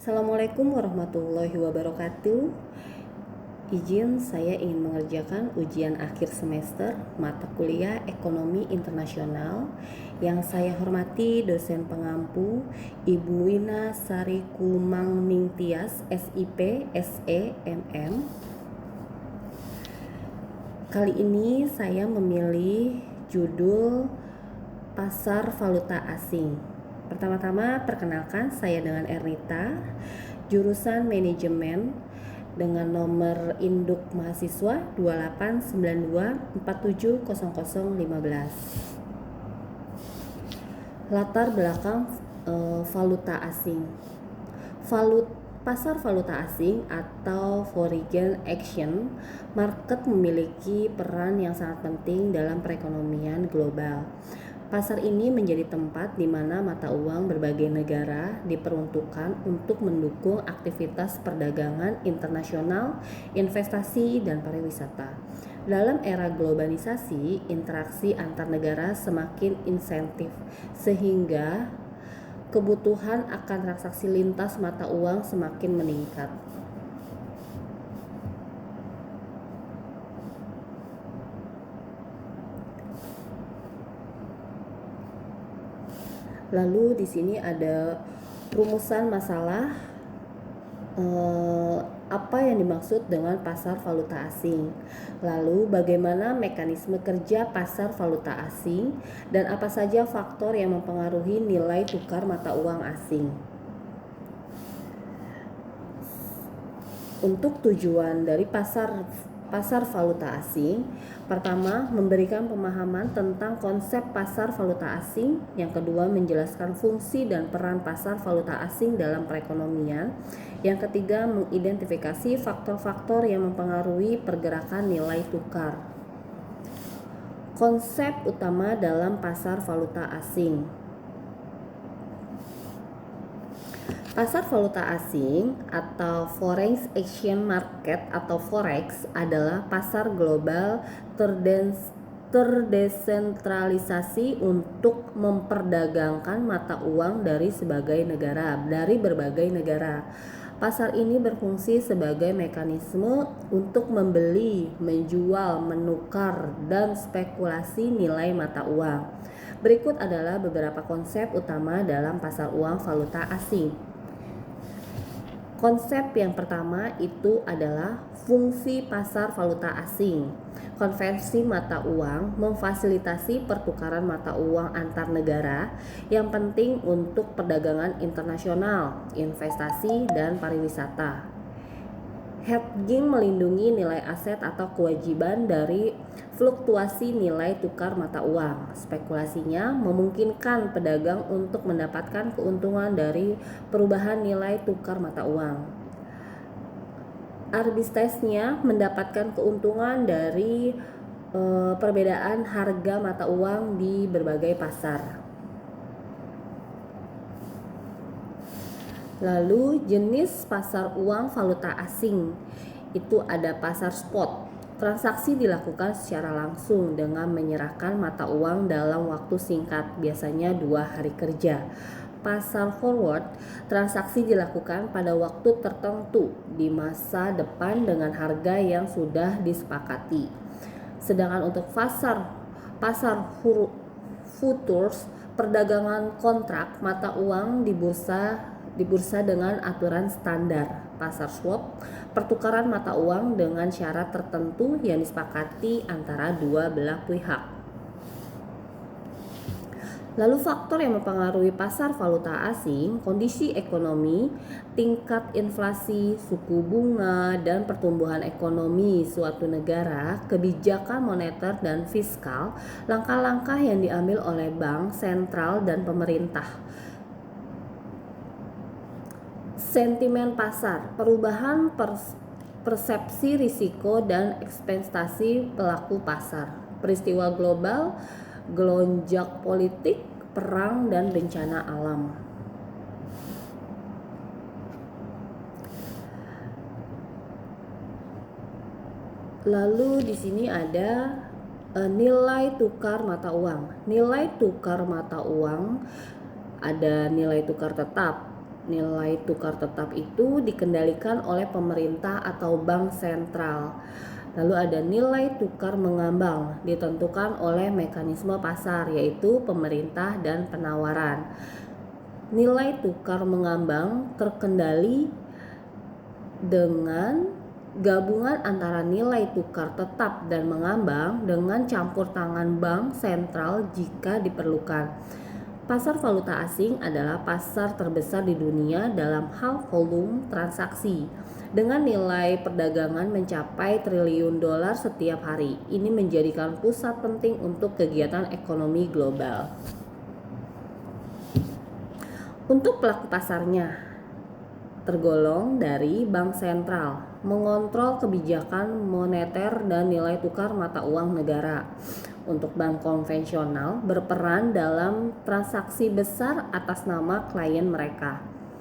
Assalamualaikum warahmatullahi wabarakatuh. Izin saya ingin mengerjakan ujian akhir semester mata kuliah Ekonomi Internasional yang saya hormati dosen pengampu Ibu Wina Sari Kumangningstias, SIP, SE, MM. Kali ini saya memilih judul Pasar Valuta Asing. Pertama-tama perkenalkan, saya dengan Ernita, jurusan Manajemen dengan nomor induk mahasiswa 2892470015. Latar belakang valuta asing. Pasar valuta asing atau foreign exchange market memiliki peran yang sangat penting dalam perekonomian global. Pasar ini menjadi tempat di mana mata uang berbagai negara diperuntukkan untuk mendukung aktivitas perdagangan internasional, investasi, dan pariwisata. Dalam era globalisasi, interaksi antar negara semakin insentif, sehingga kebutuhan akan transaksi lintas mata uang semakin meningkat. Lalu di sini ada rumusan masalah apa yang dimaksud dengan pasar valuta asing. Lalu bagaimana mekanisme kerja pasar valuta asing dan apa saja faktor yang mempengaruhi nilai tukar mata uang asing. Untuk tujuan dari pasar valuta asing, pertama, memberikan pemahaman tentang konsep pasar valuta asing. Yang kedua, menjelaskan fungsi dan peran pasar valuta asing dalam perekonomian. Yang ketiga, mengidentifikasi faktor-faktor yang mempengaruhi pergerakan nilai tukar. Konsep utama dalam pasar valuta asing. Pasar valuta asing atau Foreign Exchange Market atau Forex adalah pasar global terdesentralisasi untuk memperdagangkan mata uang dari berbagai negara. Pasar ini berfungsi sebagai mekanisme untuk membeli, menjual, menukar, dan spekulasi nilai mata uang. Berikut adalah beberapa konsep utama dalam pasar uang valuta asing. Konsep yang pertama itu adalah fungsi pasar valuta asing. Konversi mata uang memfasilitasi pertukaran mata uang antar negara yang penting untuk perdagangan internasional, investasi, dan pariwisata. Hedging melindungi nilai aset atau kewajiban dari fluktuasi nilai tukar mata uang. Spekulasinya memungkinkan pedagang untuk mendapatkan keuntungan dari perubahan nilai tukar mata uang. Arbitrage-nya mendapatkan keuntungan dari perbedaan harga mata uang di berbagai pasar. Lalu jenis pasar uang valuta asing itu ada pasar spot. Transaksi dilakukan secara langsung dengan menyerahkan mata uang dalam waktu singkat, biasanya 2 hari kerja. Pasar forward, transaksi dilakukan pada waktu tertentu di masa depan dengan harga yang sudah disepakati. Sedangkan untuk pasar futures, perdagangan kontrak mata uang di bursa dengan aturan standar. Pasar swap, pertukaran mata uang dengan syarat tertentu yang disepakati antara dua belah pihak. Lalu faktor yang mempengaruhi pasar valuta asing, kondisi ekonomi, tingkat inflasi, suku bunga, dan pertumbuhan ekonomi suatu negara, kebijakan moneter dan fiskal, langkah-langkah yang diambil oleh bank sentral dan pemerintah. Sentimen pasar, perubahan persepsi risiko dan ekspektasi pelaku pasar, peristiwa global, gelonjak politik, perang, dan bencana alam. Lalu di sini ada nilai tukar mata uang. Nilai tukar mata uang ada nilai tukar tetap, Nilai tukar tetap itu dikendalikan oleh pemerintah atau bank sentral. Lalu ada nilai tukar mengambang, ditentukan oleh mekanisme pasar, yaitu pemerintah dan penawaran. Nilai tukar mengambang terkendali dengan gabungan antara nilai tukar tetap dan mengambang dengan campur tangan bank sentral jika diperlukan. Pasar valuta asing adalah pasar terbesar di dunia dalam hal volume transaksi, dengan nilai perdagangan mencapai triliun dolar setiap hari. Ini menjadikan pusat penting untuk kegiatan ekonomi global. Untuk pelaku pasarnya, tergolong dari bank sentral, mengontrol kebijakan moneter dan nilai tukar mata uang negara. Untuk bank konvensional, berperan dalam transaksi besar atas nama klien mereka.